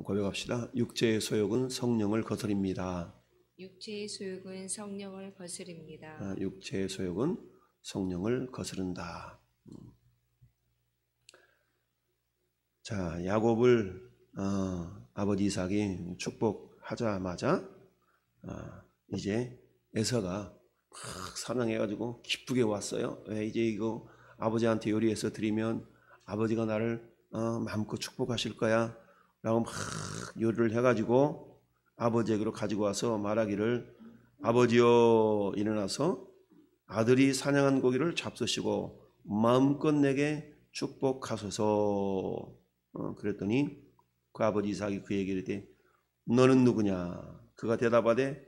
고백합시다. 육체의 소욕은 성령을 거스립니다. 육체의 소욕은 성령을 거스립니다. 육체의 소욕은 성령을 거스른다. 자, 야곱을 아버지 이삭이 축복하자마자 이제 에서가 막 사랑해가지고 기쁘게 왔어요. 왜 이제 이거 아버지한테 요리해서 드리면 아버지가 나를 마음껏 축복하실 거야 라고 막 요리를 해가지고 아버지에게로 가지고 와서 말하기를, 아버지여 일어나서 아들이 사냥한 고기를 잡수시고 마음껏 내게 축복하소서. 그랬더니 그 아버지 이삭이 그에게 이르되 너는 누구냐? 그가 대답하되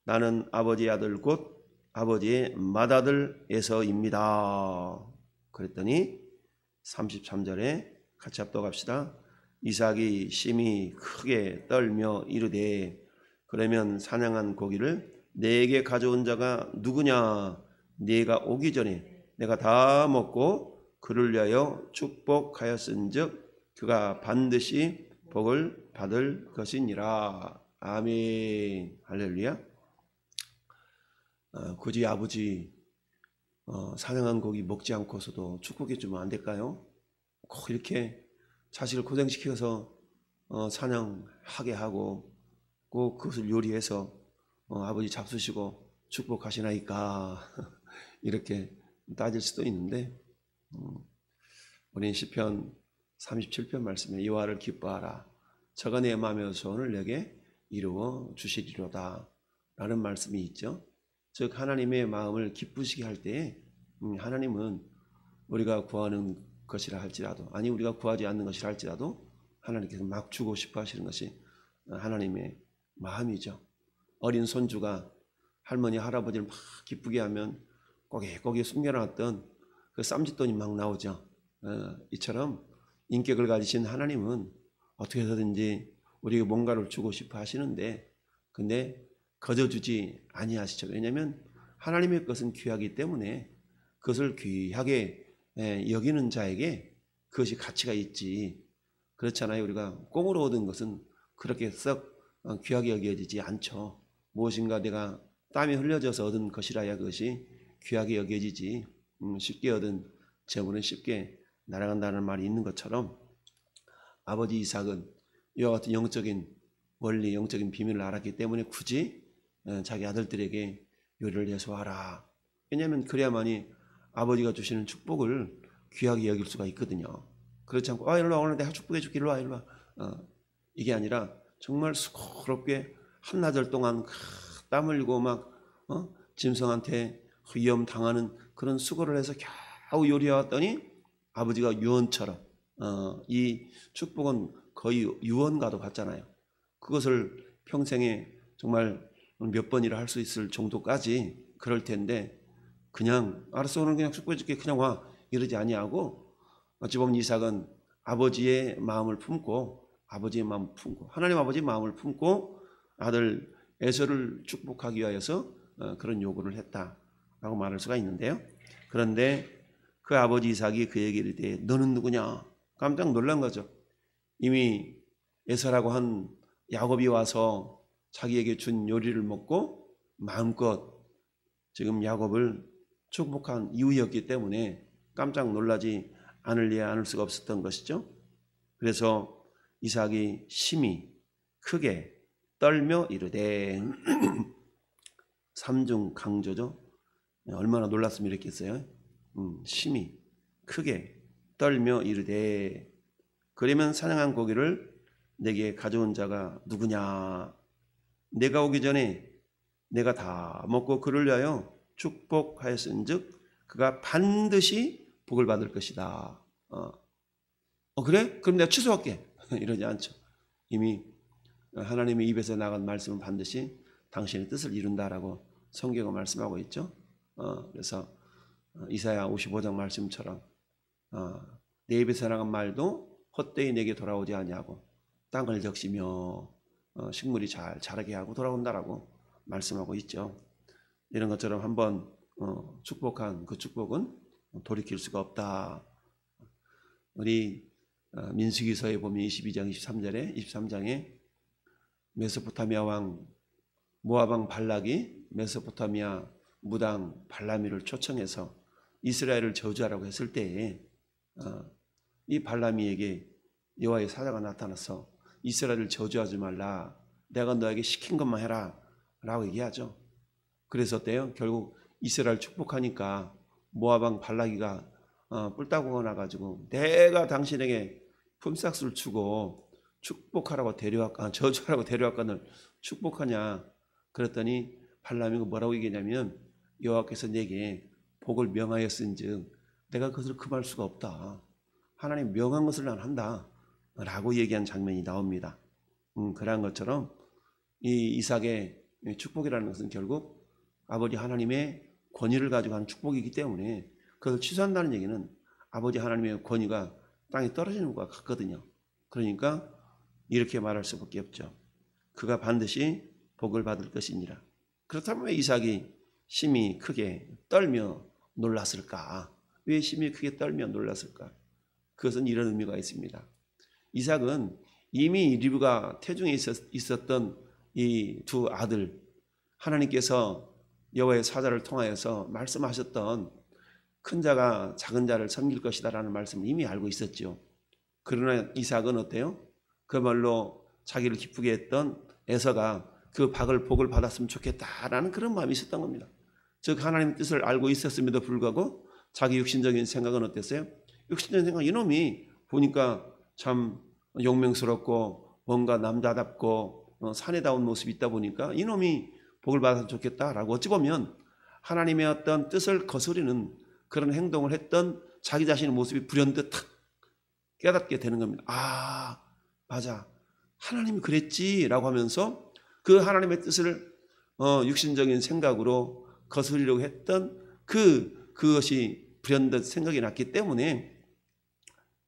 나는 아버지의 아들 곧 아버지의 맏아들 에서입니다. 그랬더니 33절에 같이 합독합시다. 이삭이 심히 크게 떨며 이르되 그러면 사냥한 고기를 내게 가져온 자가 누구냐? 네가 오기 전에 내가 다 먹고 그를 위하여 축복하였은즉 그가 반드시 복을 받을 것이니라. 아멘. 할렐루야. 굳이 아버지 사냥한 고기 먹지 않고서도 축복해 주면 안 될까요? 꼭 이렇게 자식을 고생시켜서 사냥하게 하고 꼭 그것을 요리해서 아버지 잡수시고 축복하시나이까 이렇게 따질 수도 있는데, 우리는 시편 37편 말씀에 여호와를 기뻐하라 저가 내 마음의 소원을 내게 이루어 주시리로다 라는 말씀이 있죠. 즉 하나님의 마음을 기쁘시게 할 때에 하나님은 우리가 구하는 것이라 할지라도, 아니 우리가 구하지 않는 것이라 할지라도 하나님께서 막 주고 싶어 하시는 것이 하나님의 마음이죠. 어린 손주가 할머니 할아버지를 막 기쁘게 하면 거기에 숨겨놨던 그 쌈짓돈이 막 나오죠. 이처럼 인격을 가지신 하나님은 어떻게 해서든지 우리에게 뭔가를 주고 싶어 하시는데, 근데 거저주지 아니하시죠. 왜냐하면 하나님의 것은 귀하기 때문에 그것을 귀하게 여기는 자에게 그것이 가치가 있지. 그렇잖아요. 우리가 꽁으로 얻은 것은 그렇게 썩 귀하게 여겨지지 않죠. 무엇인가 내가 땀이 흘려져서 얻은 것이라야 그것이 귀하게 여겨지지. 쉽게 얻은 재물은 쉽게 날아간다는 말이 있는 것처럼 아버지 이삭은 이와 같은 영적인 원리, 영적인 비밀을 알았기 때문에 굳이 자기 아들들에게 요리를 해서 하라. 왜냐하면 그래야만이 아버지가 주시는 축복을 귀하게 여길 수가 있거든요. 그렇지 않고 일로 와, 오늘 내가 축복해 줄게, 일로 와. 이게 아니라 정말 수고롭게 한나절 동안 땀 흘리고 막 짐승한테 위험 당하는 그런 수고를 해서 겨우 요리해왔더니 아버지가 유언처럼 이 축복은 거의 유언과도 같잖아요. 그것을 평생에 정말 몇 번이라 할 수 있을 정도까지 그럴 텐데, 그냥 알았어 오늘 그냥 축복해 줄게 그냥 와 이러지 아니하고, 어찌 보면 이삭은 아버지의 마음을 품고 하나님 아버지의 마음을 품고 아들 에서를 축복하기 위하여서 그런 요구를 했다라고 말할 수가 있는데요. 그런데 그 아버지 이삭이 그에게 이르되 너는 누구냐? 깜짝 놀란 거죠. 이미 에서라고 한 야곱이 와서 자기에게 준 요리를 먹고 마음껏 지금 야곱을 축복한 이유였기 때문에 깜짝 놀라지 않을 수가 없었던 것이죠. 그래서 이삭이 심히 크게 떨며 이르되 삼중 강조죠. 얼마나 놀랐으면 이랬겠어요. 심히 크게 떨며 이르되 그러면 사냥한 고기를 내게 가져온 자가 누구냐? 내가 오기 전에 내가 다 먹고 그를 위하여 축복하였은즉 그가 반드시 복을 받을 것이다. 그래? 그럼 내가 취소할게. 이러지 않죠. 이미 하나님의 입에서 나간 말씀은 반드시 당신의 뜻을 이룬다라고 성경은 말씀하고 있죠. 그래서 이사야 55장 말씀처럼 내 입에서 나간 말도 헛되이 내게 돌아오지 아니하고 땅을 적시며 식물이 잘 자라게 하고 돌아온다라고 말씀하고 있죠. 이런 것처럼 한번 축복한 그 축복은 돌이킬 수가 없다. 우리 민수기서에 보면 22장 23장에 메소포타미아 왕 모압 왕 발락이 메소포타미아 무당 발라미를 초청해서 이스라엘을 저주하라고 했을 때에 이 발라미에게 여호와의 사자가 나타나서 이스라엘을 저주하지 말라, 내가 너에게 시킨 것만 해라 라고 얘기하죠. 그래서 어때요? 결국 이스라엘 축복하니까 모압 왕 발락이가 뿔따구가 나가지고 내가 당신에게 품삯을 주고 축복하라고 저주하라고 데려왔거늘 축복하냐 그랬더니 발람이가 뭐라고 얘기하냐면 여호와께서 내게 복을 명하였은즉 내가 그것을 금할 수가 없다. 하나님 명한 것을 난 한다 라고 얘기한 장면이 나옵니다. 그러한 것처럼 이 이삭의 축복이라는 것은 결국 아버지 하나님의 권위를 가지고 하는 축복이기 때문에 그것을 취소한다는 얘기는 아버지 하나님의 권위가 땅에 떨어지는 것과 같거든요. 그러니까 이렇게 말할 수밖에 없죠. 그가 반드시 복을 받을 것이니라. 그렇다면 왜 이삭이 심히 크게 떨며 놀랐을까? 왜 심히 크게 떨며 놀랐을까? 그것은 이런 의미가 있습니다. 이삭은 이미 리브가 태중에 있었던 이 두 아들, 하나님께서 여호와의 사자를 통하여서 말씀하셨던 큰 자가 작은 자를 섬길 것이다 라는 말씀을 이미 알고 있었죠. 그러나 이삭은 어때요? 그야말로 자기를 기쁘게 했던 에서가 그 복을 받았으면 좋겠다라는 그런 마음이 있었던 겁니다. 즉 하나님의 뜻을 알고 있었음에도 불구하고 자기 육신적인 생각은 어땠어요? 육신적인 생각, 이놈이 보니까 참 용맹스럽고 뭔가 남자답고 사내다운 모습이 있다 보니까 이놈이 복을 받았으면 좋겠다라고 어찌 보면 하나님의 어떤 뜻을 거스르는 그런 행동을 했던 자기 자신의 모습이 불현듯 탁 깨닫게 되는 겁니다. 아, 맞아. 하나님이 그랬지라고 하면서 그 하나님의 뜻을 육신적인 생각으로 거스르려고 했던 그것이 불현듯 생각이 났기 때문에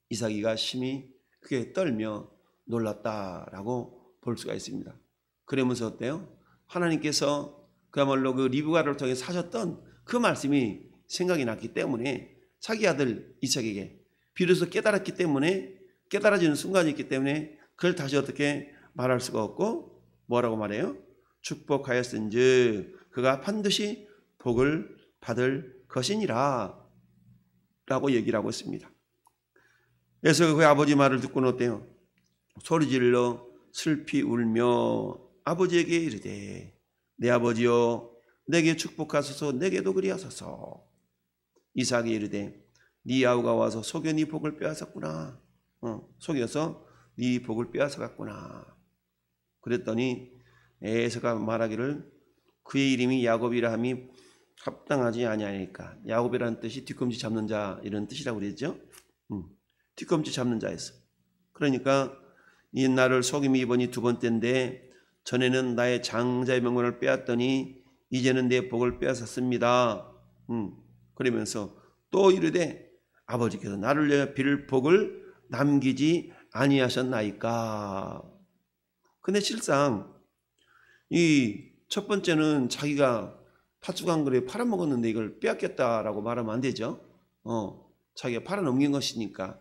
이삭이가 심히 크게 떨며 놀랐다라고 볼 수가 있습니다. 그러면서 어때요? 하나님께서 그야말로 그 리브가를 통해 사셨던 그 말씀이 생각이 났기 때문에 자기 아들 이삭에게 비로소 깨달았기 때문에 깨달아지는 순간이 있기 때문에 그걸 다시 어떻게 말할 수가 없고 뭐라고 말해요? 축복하였은즉 그가 반드시 복을 받을 것이니라 라고 얘기를 하고 있습니다. 그래서 그 아버지 말을 듣고는 어때요? 소리질러 슬피 울며 아버지에게 이르되 내 아버지여 내게 축복하소서 내게도 그리하소서. 이삭이 이르되 네 아우가 와서 속여 네 복을 빼앗았구나. 속여서 네 복을 빼앗아갔구나. 그랬더니 에서가 말하기를 그의 이름이 야곱이라 함이 합당하지 아니하니까. 야곱이라는 뜻이 뒤꿈치 잡는 자 이런 뜻이라고 그랬죠. 뒤꿈치 잡는 자였어. 그러니까 이 나를 속임이 이번이 두 번째인데 전에는 나의 장자의 명분을 빼앗더니 이제는 내 복을 빼앗았습니다. 그러면서 또 이르되 아버지께서 나를 위하여 빌 복을 남기지 아니하셨나이까. 근데 실상 이 첫 번째는 자기가 팥죽 한 그릇 팔아먹었는데 이걸 빼앗겠다라고 말하면 안 되죠. 자기가 팔아넘긴 것이니까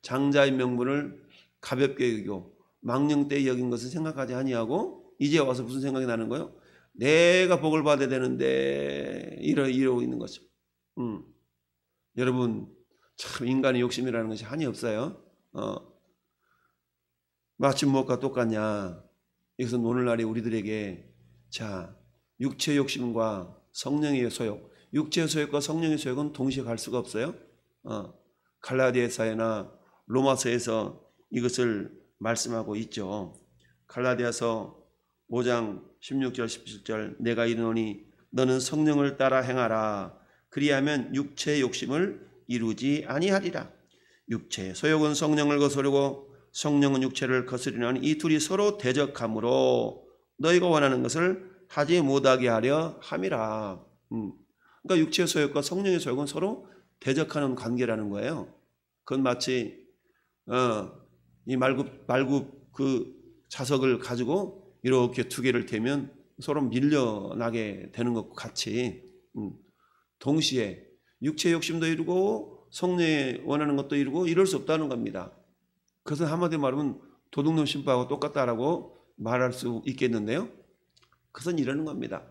장자의 명분을 가볍게 여기고 망령되이 여긴 것을 생각하지 아니하고 이제 와서 무슨 생각이 나는 거예요? 내가 복을 받아야 되는데 이러고 있는 거죠. 여러분 참 인간의 욕심이라는 것이 한이 없어요. 마침 무엇과 똑같냐. 이것은 오늘날의 우리들에게 자 육체의 욕심과 성령의 소욕, 육체의 소욕과 성령의 소욕은 동시에 갈 수가 없어요. 갈라디아서나 로마서에서 이것을 말씀하고 있죠. 갈라디아서 5장 16절 17절 내가 이르노니 너는 성령을 따라 행하라. 그리하면 육체의 욕심을 이루지 아니하리라. 육체의 소욕은 성령을 거스르고 성령은 육체를 거스르는 이 둘이 서로 대적하므로 너희가 원하는 것을 하지 못하게 하려 함이라. 그러니까 육체의 소욕과 성령의 소욕은 서로 대적하는 관계라는 거예요. 그건 마치 이 말굽 그 자석을 가지고 이렇게 두 개를 대면 서로 밀려나게 되는 것과 같이 동시에 육체의 욕심도 이루고 성령의 원하는 것도 이루고 이럴 수 없다는 겁니다. 그것은 한마디로 말하면 도둑놈 신부하고 똑같다라고 말할 수 있겠는데요. 그것은 이러는 겁니다.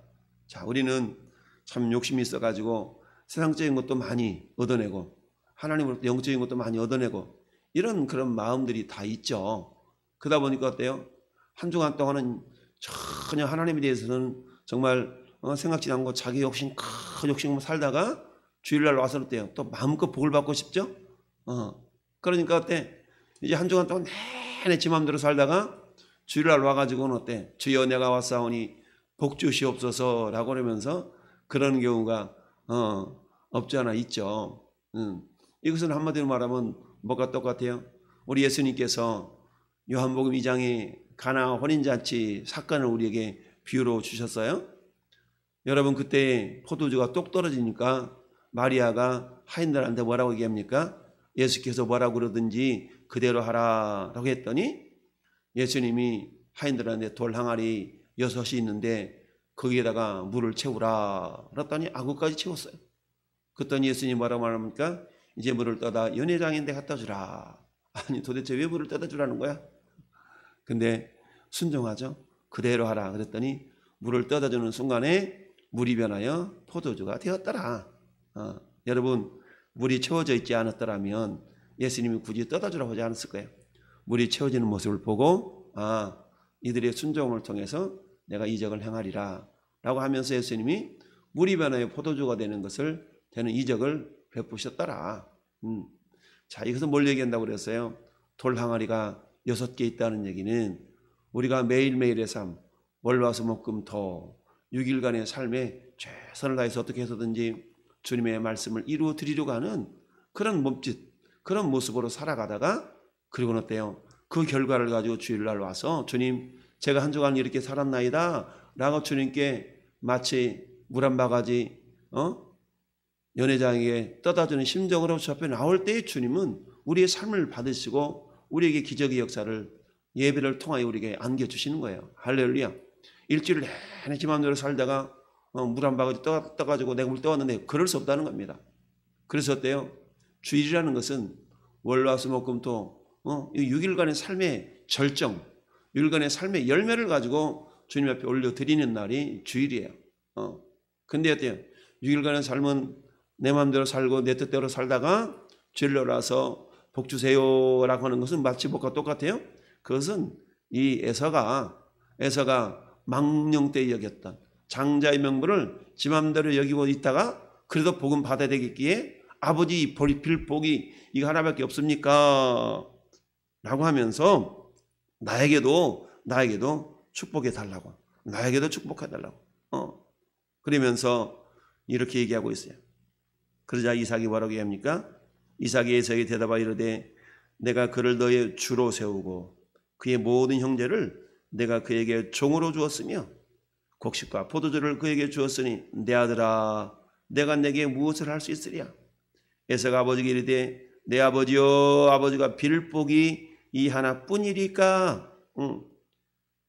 자, 우리는 참 욕심이 있어가지고 세상적인 것도 많이 얻어내고 하나님으로부터 영적인 것도 많이 얻어내고 이런 그런 마음들이 다 있죠. 그러다 보니까 어때요? 한 주간 동안은 전혀 하나님에 대해서는 정말 생각지 않고 자기 욕심 큰 욕심으로 살다가 주일날 와서 어때요? 또 마음껏 복을 받고 싶죠? 그러니까 어때? 이제 한 주간 동안 내내 지 마음대로 살다가 주일날 와가지고는 어때? 주여 내가 왔사오니 복 주시옵소서라고 그러면서 그런 경우가 없지 않아 있죠. 이것은 한마디로 말하면 뭐가 똑같아요? 우리 예수님께서 요한복음 2장에 가나 혼인잔치 사건을 우리에게 비유로 주셨어요. 여러분 그때 포도주가 똑 떨어지니까 마리아가 하인들한테 뭐라고 얘기합니까? 예수께서 뭐라고 그러든지 그대로 하라라고 했더니 예수님이 하인들한테 돌 항아리 6이 있는데 거기에다가 물을 채우라 그랬더니 아구까지 채웠어요. 그랬더니 예수님이 뭐라고 말합니까? 이제 물을 떠다 연회장인데 갖다 주라. 아니 도대체 왜 물을 떠다 주라는 거야? 근데 순종하죠. 그대로 하라 그랬더니 물을 떠다 주는 순간에 물이 변하여 포도주가 되었더라. 여러분 물이 채워져 있지 않았더라면 예수님이 굳이 떠다 주라고 하지 않았을 거예요. 물이 채워지는 모습을 보고 이들의 순종을 통해서 내가 이적을 행하리라 라고 하면서 예수님이 물이 변하여 포도주가 되는 이적을 베푸셨더라. 자, 이것은 뭘 얘기한다고 그랬어요? 돌 항아리가 6개 있다는 얘기는 우리가 매일매일의 삶, 월화수목금토 6일간의 삶에 최선을 다해서 어떻게 해서든지 주님의 말씀을 이루어 드리려고 하는 그런 몸짓, 그런 모습으로 살아가다가 그리고는 어때요? 그 결과를 가지고 주일날 와서 주님 제가 한 주간 이렇게 살았나이다 라고 주님께 마치 물 한 바가지 연회장에게 떠다주는 심정으로 저 앞에 나올 때 주님은 우리의 삶을 받으시고 우리에게 기적의 역사를 예배를 통하여 우리에게 안겨주시는 거예요. 할렐루야. 일주일 내내 지 마음대로 살다가 물 한 바가지 떠가지고 내가 물 떠왔는데 그럴 수 없다는 겁니다. 그래서 어때요? 주일이라는 것은 월화수목금토 6일간의 삶의 절정, 6일간의 삶의 열매를 가지고 주님 앞에 올려드리는 날이 주일이에요. 근데 어때요? 6일간의 삶은 내 마음대로 살고 내 뜻대로 살다가 주일날 와서 복 주세요라고 하는 것은 마치 복과 똑같아요. 그것은 이 에서가 망령되이 여겼던 장자의 명분을 지 마음대로 여기고 있다가 그래도 복은 받아야 되겠기에 아버지 빌 복이 이거 하나밖에 없습니까? 라고 하면서 나에게도 축복해 달라고, 나에게도 축복해 달라고 그러면서 이렇게 얘기하고 있어요. 그러자 이삭이 뭐라고 얘기합니까? 이삭이 에서에게 대답하여 이르되 내가 그를 너의 주로 세우고 그의 모든 형제를 내가 그에게 종으로 주었으며 곡식과 포도주를 그에게 주었으니 내 아들아 내가 내게 무엇을 할 수 있으랴? 에서가 아버지에게 이르되 내 아버지여 아버지가 빌 복이 이 하나뿐이리까?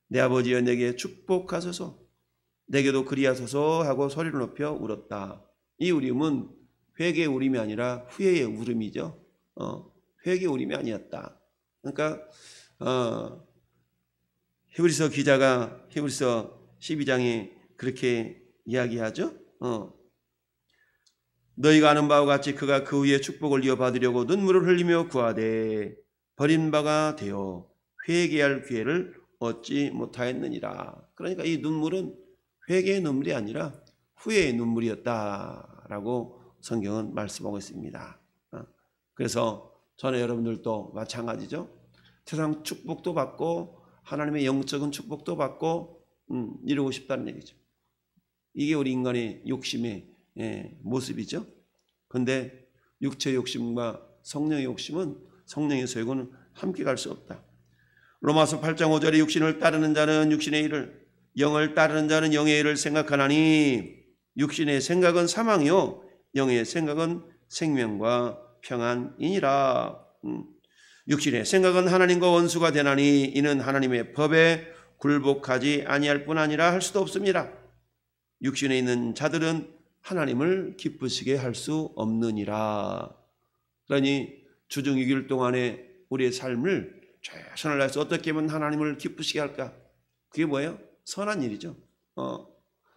내 아버지여 내게 축복하소서 내게도 그리하소서 하고 소리를 높여 울었다. 이 울음은 회개의 울음이 아니라 후회의 울음이죠. 회개의 울음이 아니었다. 그러니까 히브리서 기자가 히브리서 12장에 그렇게 이야기하죠. 너희가 아는 바와 같이 그가 그 후에 축복을 이어받으려고 눈물을 흘리며 구하되 버린 바가 되어 회개할 기회를 얻지 못하였느니라. 그러니까 이 눈물은 회개의 눈물이 아니라 후회의 눈물이었다라고 성경은 말씀하고 있습니다. 그래서 저는 여러분들도 마찬가지죠. 세상 축복도 받고 하나님의 영적인 축복도 받고 이루고 싶다는 얘기죠. 이게 우리 인간의 욕심의 모습이죠. 그런데 육체의 욕심과 성령의 욕심은 성령의 소욕은 함께 갈 수 없다. 로마서 8장 5절에 육신을 따르는 자는 육신의 일을 영을 따르는 자는 영의 일을 생각하나니 육신의 생각은 사망이요 영의 생각은 생명과 평안이니라. 육신의 생각은 하나님과 원수가 되나니 이는 하나님의 법에 굴복하지 아니할 뿐 아니라 할 수도 없습니다. 육신에 있는 자들은 하나님을 기쁘시게 할 수 없느니라. 그러니 주중 6일 동안의 우리의 삶을 최선을 다해서 어떻게 하면 하나님을 기쁘시게 할까? 그게 뭐예요? 선한 일이죠.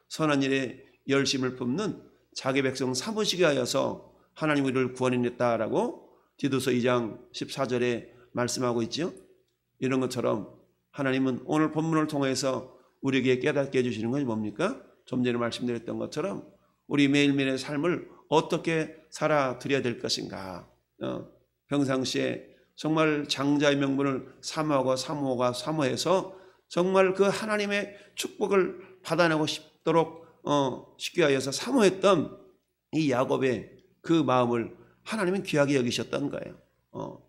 선한 일에 열심을 뿜는 자기 백성 사모시게 하여서 하나님 우리를 구원해냈다라고 디도서 2장 14절에 말씀하고 있죠. 이런 것처럼 하나님은 오늘 본문을 통해서 우리에게 깨닫게 해주시는 것이 뭡니까? 좀 전에 말씀드렸던 것처럼 우리 매일매일의 삶을 어떻게 살아드려야 될 것인가. 평상시에 정말 장자의 명분을 사모해서 정말 그 하나님의 축복을 받아내고 싶도록 쉽게 하여서 사모했던 이 야곱의 그 마음을 하나님은 귀하게 여기셨던 거예요.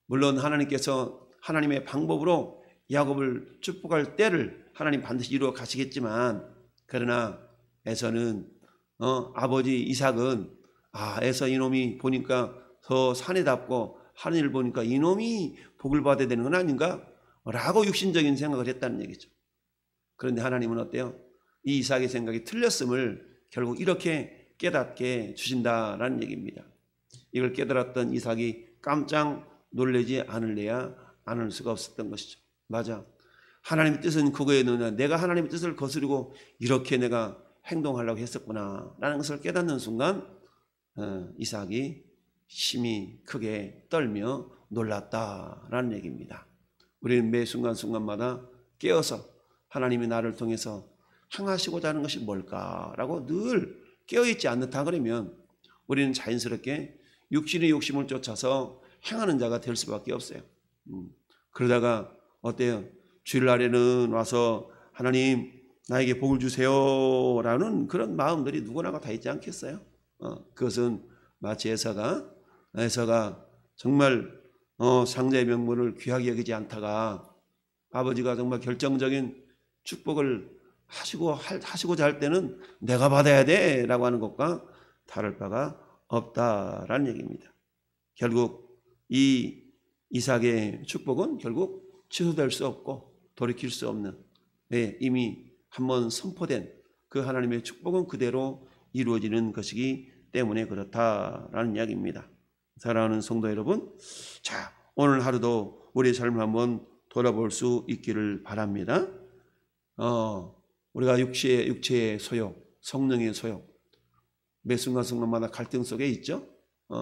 물론 하나님께서 하나님의 방법으로 야곱을 축복할 때를 하나님 반드시 이루어 가시겠지만, 그러나 에서는 아버지 이삭은 에서 이놈이 보니까 더 사내답고 하는 일 보니까 이놈이 복을 받아야 되는 건 아닌가? 라고 육신적인 생각을 했다는 얘기죠. 그런데 하나님은 어때요? 이 이삭의 생각이 틀렸음을 결국 이렇게 깨닫게 주신다라는 얘기입니다. 이걸 깨달았던 이삭이 깜짝 놀라지 않을 수가 없었던 것이죠. 맞아. 하나님의 뜻은 그거였느냐. 내가 하나님의 뜻을 거스르고 이렇게 내가 행동하려고 했었구나 라는 것을 깨닫는 순간 이삭이 심히 크게 떨며 놀랐다라는 얘기입니다. 우리는 매 순간순간마다 깨어서 하나님이 나를 통해서 행하시고자 하는 것이 뭘까라고 늘 깨어있지 않다 그러면 우리는 자연스럽게 육신의 욕심을 쫓아서 행하는 자가 될 수밖에 없어요. 그러다가 어때요? 주일날에는 와서 하나님 나에게 복을 주세요 라는 그런 마음들이 누구나가 다 있지 않겠어요? 그것은 마치 에서가 정말 상자의 명분을 귀하게 여기지 않다가 아버지가 정말 결정적인 축복을 하시고자 할 때는 내가 받아야 돼 라고 하는 것과 다를 바가 없다라는 얘기입니다. 결국 이 이삭의 축복은 결국 취소될 수 없고 돌이킬 수 없는, 이미 한번 선포된 그 하나님의 축복은 그대로 이루어지는 것이기 때문에 그렇다라는 이야기입니다. 사랑하는 성도 여러분, 자, 오늘 하루도 우리의 삶을 한번 돌아볼 수 있기를 바랍니다. 우리가 육체의 소욕, 성령의 소욕, 매 순간순간마다 갈등 속에 있죠.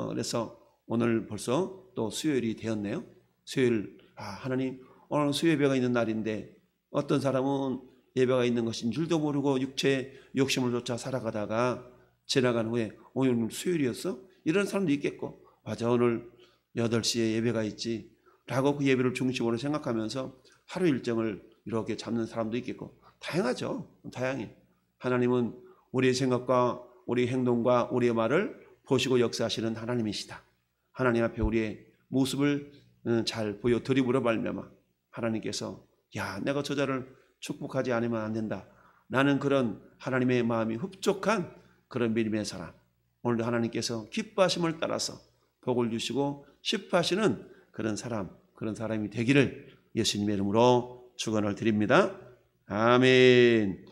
그래서 오늘 벌써 또 수요일이 되었네요. 수요일, 하나님 오늘 수요 예배가 있는 날인데 어떤 사람은 예배가 있는 것인 줄도 모르고 육체의 욕심을 쫓아 살아가다가 지나간 후에 오늘 수요일이었어? 이런 사람도 있겠고, 맞아 오늘 8시에 예배가 있지 라고 그 예배를 중심으로 생각하면서 하루 일정을 이렇게 잡는 사람도 있겠고, 다양하죠. 다양해. 하나님은 우리의 생각과 우리의 행동과 우리의 말을 보시고 역사하시는 하나님이시다. 하나님 앞에 우리의 모습을 잘 보여드림으로 말미암아 하나님께서 내가 저자를 축복하지 않으면 안 된다 라는 그런 하나님의 마음이 흡족한 그런 믿음의 사람, 오늘도 하나님께서 기뻐하심을 따라서 복을 주시고 싶어하시는 그런 사람이 되기를 예수님의 이름으로 축원을 드립니다. 아멘.